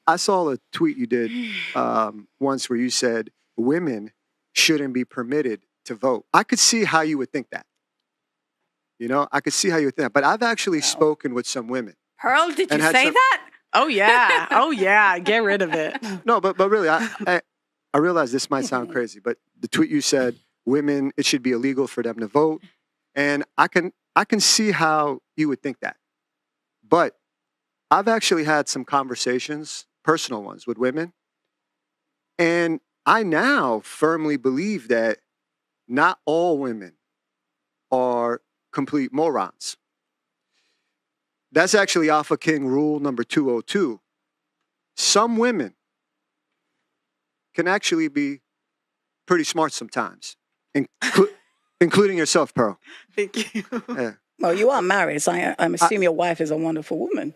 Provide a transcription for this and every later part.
I saw a tweet you did once where you said women shouldn't be permitted to vote. I could see how you would think that. You know, I could see how you would think that. But I've actually spoken with some women. Pearl, did you say that? Oh, yeah. Oh, yeah. Get rid of it. No, but really, I realize this might sound crazy, but the tweet you said, women, it should be illegal for them to vote. And I can see how you would think that. But I've actually had some conversations, personal ones, with women. And I now firmly believe that not all women are complete morons. That's actually Alpha King rule number 202. Some women can actually be pretty smart sometimes, including yourself, Pearl. Thank you. Yeah. Well, you are married, so I'm assuming your wife is a wonderful woman.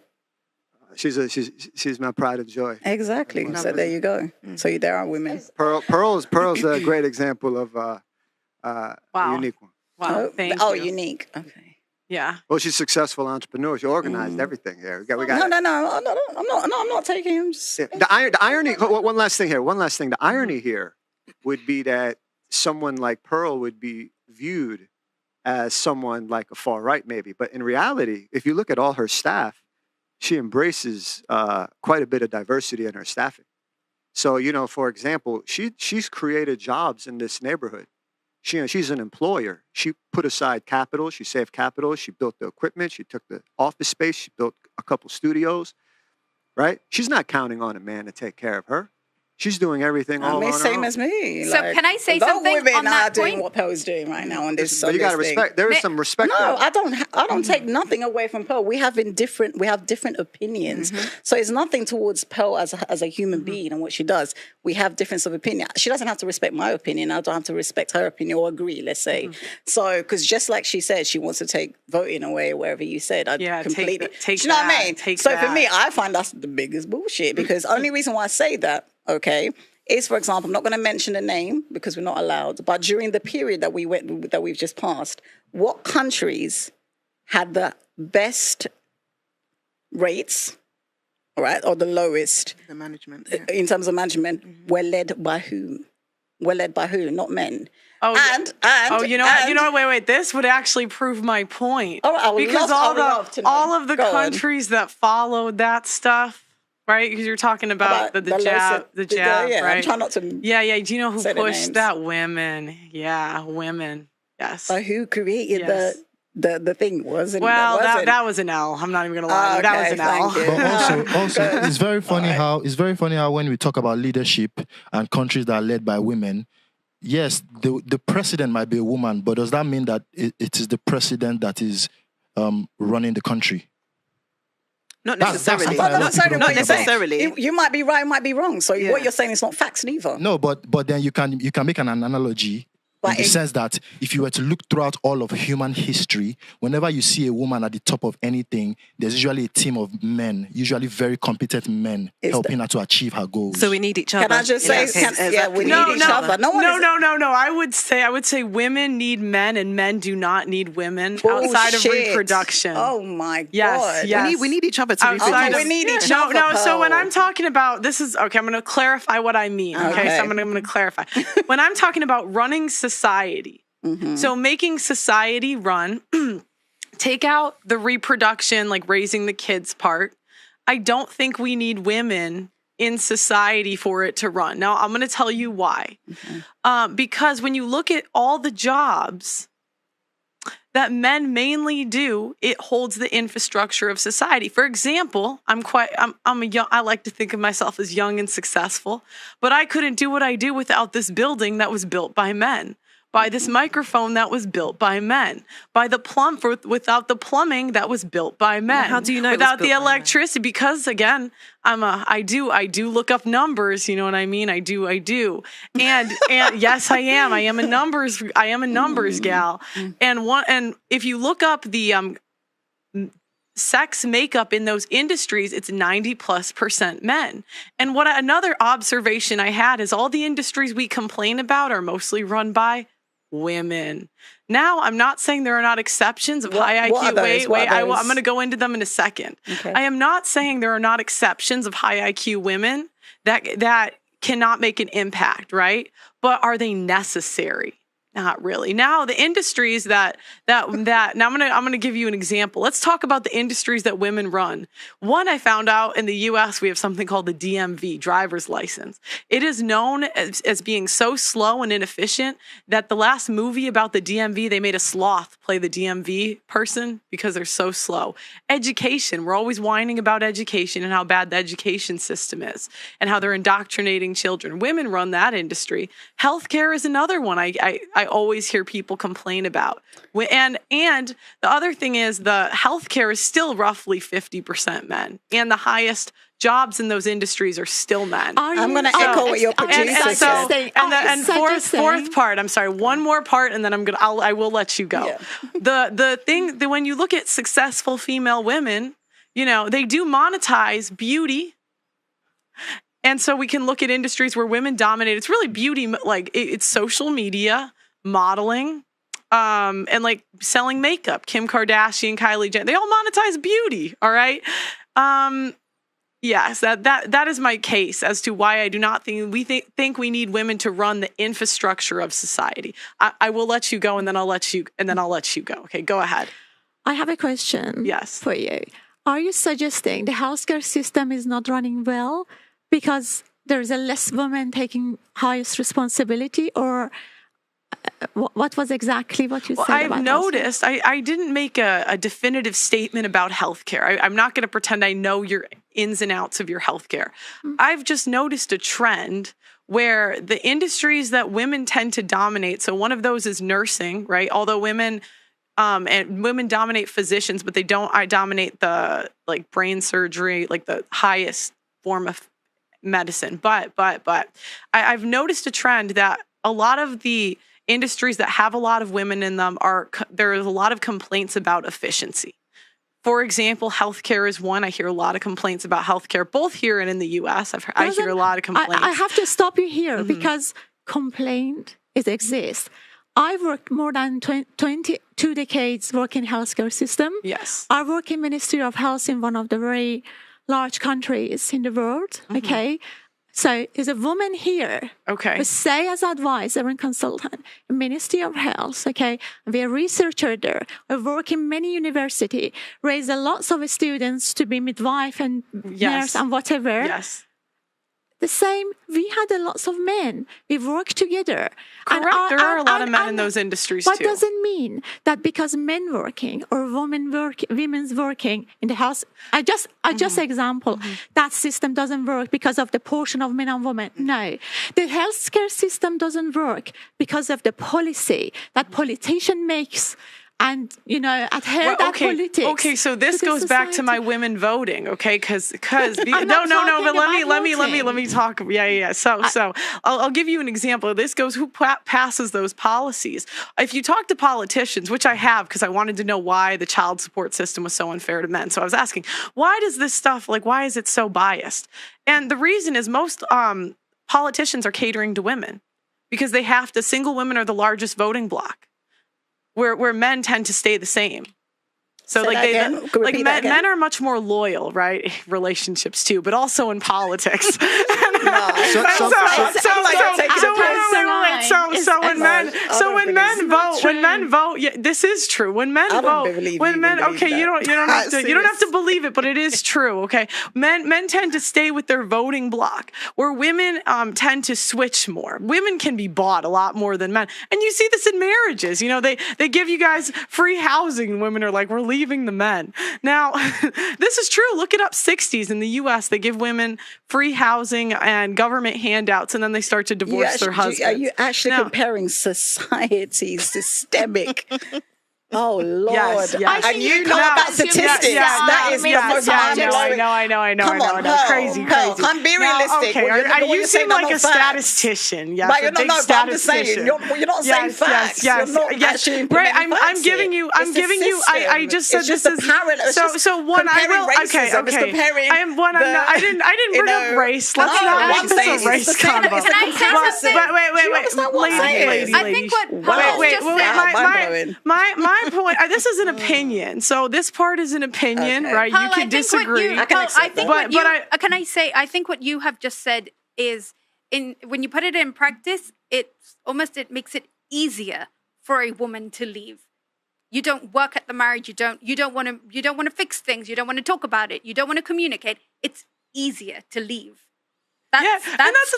She's my pride and joy. Exactly. So there you go. So there are women. Pearl's a great example of a unique one. Wow. Thank you. Unique. Okay. Yeah. Well, she's a successful entrepreneur. She organized everything here. We got. No. I'm not taking him. The irony. One last thing here. The irony here would be that someone like Pearl would be viewed as someone like a far right, maybe. But in reality, if you look at all her staff, she embraces quite a bit of diversity in her staffing. So, you know, for example, she's created jobs in this neighborhood. She's an employer. She put aside capital. She saved capital. She built the equipment. She took the office space. She built a couple studios, right? She's not counting on a man to take care of her. She's doing everything all on her own. Same as me. So can I say something women on that are doing point? what Pearl's doing right now on this. But you got to respect. There is some respect. No, there. I don't take nothing away from Pearl. We have different opinions. So it's nothing towards Pearl as a human being and what she does. We have difference of opinion. She doesn't have to respect my opinion. I don't have to respect her opinion or agree, let's say. So, because just like she said, she wants to take voting away wherever you said. I completely. Take you know that, what I mean? take so that. for me, I find that's the biggest bullshit because only reason why I say that, okay, is, for example, I'm not going to mention the name because we're not allowed, but during the period that we've just passed, what countries had the best rates, all right, or the lowest The management. in terms of management were led by who? Were led by who? Not men. Oh, And wait. This would actually prove my point. All right, I would love to know. all of the Go on. countries that followed that stuff, right? Because you're talking about the jab, yeah, right? I'm trying not to. Yeah. Do you know who say the pushed names. that? Women. Yeah, women. Yes. By who created Yes. the thing? Wasn't Well, wasn't. that was an L. I'm not even gonna lie. That was an L. thank you. But also, it's very funny how when we talk about leadership and countries that are led by women, yes, the president might be a woman, but does that mean that it is the president that is running the country? Not That's necessarily. something Not necessarily. You might be right, might be wrong. So what you're saying is not facts neither. No, but then you can make an analogy in the sense that if you were to look throughout all of human history, whenever you see a woman at the top of anything, there's usually a team of men, usually very competent men, helping her to achieve her goals. So we need each other. Can I just say, we need each other. No. I would say women need men and men do not need women outside of reproduction. Oh my God. Yes. We need each other to reproduce. We need each other. No. So Pearl. when I'm talking about I'm going to clarify what I mean. Okay. So I'm going to clarify. When I'm talking about running society, so making society run, take out the reproduction, like raising the kids part. I don't think we need women in society for it to run. Now, I'm going to tell you why. Because when you look at all the jobs that men mainly do, it holds the infrastructure of society. For example, I like to think of myself as young and successful, but I couldn't do what I do without this building that was built by men, by this microphone that was built by men, by the without the plumbing that was built by men. How do you know without the electricity? Because again, I do look up numbers. You know what I mean? I do. And yes, I am. I am a numbers gal. And if you look up the sex makeup in those industries, it's 90+% men. And another observation I had is all the industries we complain about are mostly run by women. Now, I'm not saying there are not exceptions of high IQ. I'm going to go into them in a second. Okay. I am not saying there are not exceptions of high IQ women that cannot make an impact, right? But are they necessary? Not really. Now, the industries now I'm going to give you an example. Let's talk about the industries that women run. One, I found out in the US, we have something called the DMV, driver's license. It is known as being so slow and inefficient that the last movie about the DMV, they made a sloth play the DMV person because they're so slow. Education. We're always whining about education and how bad the education system is and how they're indoctrinating children. Women run that industry. Healthcare is another one I always hear people complain about. And the other thing is the healthcare is still roughly 50% men. And the highest jobs in those industries are still men. I'm going to echo what your producer said. And fourth part, I'm sorry, one more part, and then I will let you go. Yeah. The thing that when you look at successful female women, they do monetize beauty. And so we can look at industries where women dominate. It's really beauty, like it's social media, modeling, and like selling makeup. Kim Kardashian, Kylie Jenner, they all monetize beauty. All right. Yes, that is my case as to why I do not think we need women to run the infrastructure of society. I will let you go, and then I'll let you go. Okay, go ahead. I have a question. Yes. For you. Are you suggesting the healthcare system is not running well because there's a less women taking highest responsibility, or what was exactly what you said? I've noticed, I didn't make a definitive statement about healthcare. I'm not going to pretend I know your ins and outs of your healthcare. Mm-hmm. I've just noticed a trend where the industries that women tend to dominate, so one of those is nursing, right? Although women dominate physicians, but they don't dominate the like brain surgery, like the highest form of medicine. But I've noticed a trend that a lot of the industries that have a lot of women in them there is a lot of complaints about efficiency. For example, healthcare is one. I hear a lot of complaints about healthcare, both here and in the U.S. I hear a lot of complaints. I have to stop you here because complaint exists. I've worked more than 22 decades working healthcare system. Yes. I work in Ministry of Health in one of the very large countries in the world. Mm-hmm. Okay. So there's a woman here who say as advisor and consultant in Ministry of Health, okay? We are researcher there. I work in many universities, raise lots of students to be midwife and nurse and whatever. Yes. The same, we had lots of men. We work together. Correct. There are a lot of men in those industries too. What doesn't mean that because men working or women's working in the house, I just example, that system doesn't work because of the portion of men and women. No. The healthcare system doesn't work because of the policy that politician makes. And, adhere that politics. Okay, so this goes back to my women voting, okay? Because but let me talk. Yeah. So I'll give you an example. This goes, who passes those policies? If you talk to politicians, which I have, because I wanted to know why the child support system was so unfair to men. So I was asking, why does this stuff, why is it so biased? And the reason is most politicians are catering to women because single women are the largest voting bloc. Where men tend to stay the same. So men are much more loyal, right? Relationships too, but also in politics. When men vote, yeah, this is true. When men vote, you don't have to believe it, but it is true. Okay, men tend to stay with their voting bloc, where women tend to switch more. Women can be bought a lot more than men, and you see this in marriages. They give you guys free housing, and women are like, we're leaving the men. Now, this is true. Look it up. 60s in the U.S., they give women free housing and government handouts, and then they start to divorce their husbands. Are you actually comparing society systemic Oh Lord! Yes. And you know about statistics. That is the most mind-blowing. I know. Come on, Crazy. Can't be realistic. Okay, you seem like a statistician. Yeah, but I'm just saying you're not saying facts. Yes. You're not actually right. I'm giving you. I just said this is so one. I will. Okay. I didn't bring up race. Let's not make this a race combo. Can I say something? Wait. I think what my point. This is an opinion. So this part is an opinion, right? Paul, you can disagree. I think what you have just said is when you put it in practice, it makes it easier for a woman to leave. You don't work at the marriage. You don't want to fix things. You don't want to talk about it. You don't want to communicate. It's easier to leave. That's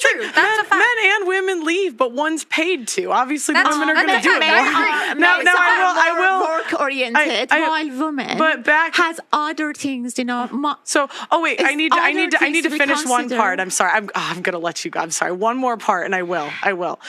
true. That's a fact. Men and women leave, but one's paid to. Obviously, the women are going to do it more. No, I will. Work oriented, while women has other things, So, I need to finish one part. I'm sorry. I'm going to let you go. I'm sorry. One more part, and I will. But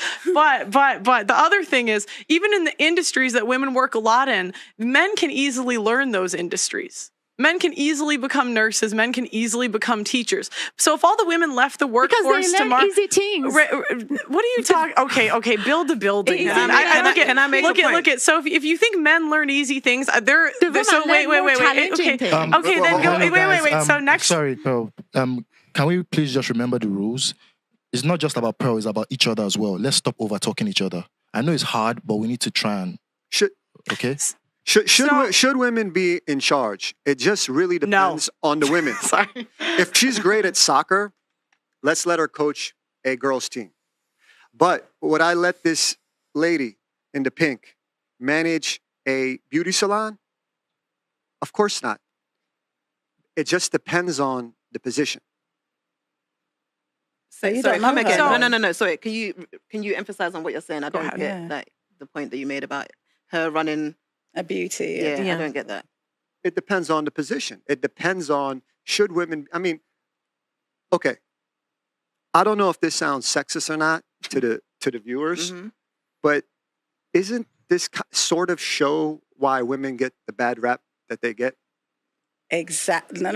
the other thing is, even in the industries that women work a lot in, men can easily learn those industries. Men can easily become nurses. Men can easily become teachers. So if all the women left the workforce tomorrow, easy things. What are you talking? Okay. Build a building. Can I make a point? Look at. So if you think men learn easy things, they're so wait. Okay, then go. Wait. So next. Sorry, Pearl. Can we please just remember the rules? It's not just about Pearl. It's about each other as well. Let's stop over talking each other. I know it's hard, but we need to try and. Okay. Should women be in charge? It just really depends on the women. Sorry. If she's great at soccer, let's let her coach a girls' team. But would I let this lady in the pink manage a beauty salon? Of course not. It just depends on the position. Sorry, come again. No. Sorry, can you emphasize on what you're saying? I don't get the point that you made about her running a beauty. Yeah, I don't get that. It depends on the position. It depends on should women. I mean, okay. I don't know if this sounds sexist or not to the viewers, but isn't this sort of show why women get the bad rap that they get? Exactly. No.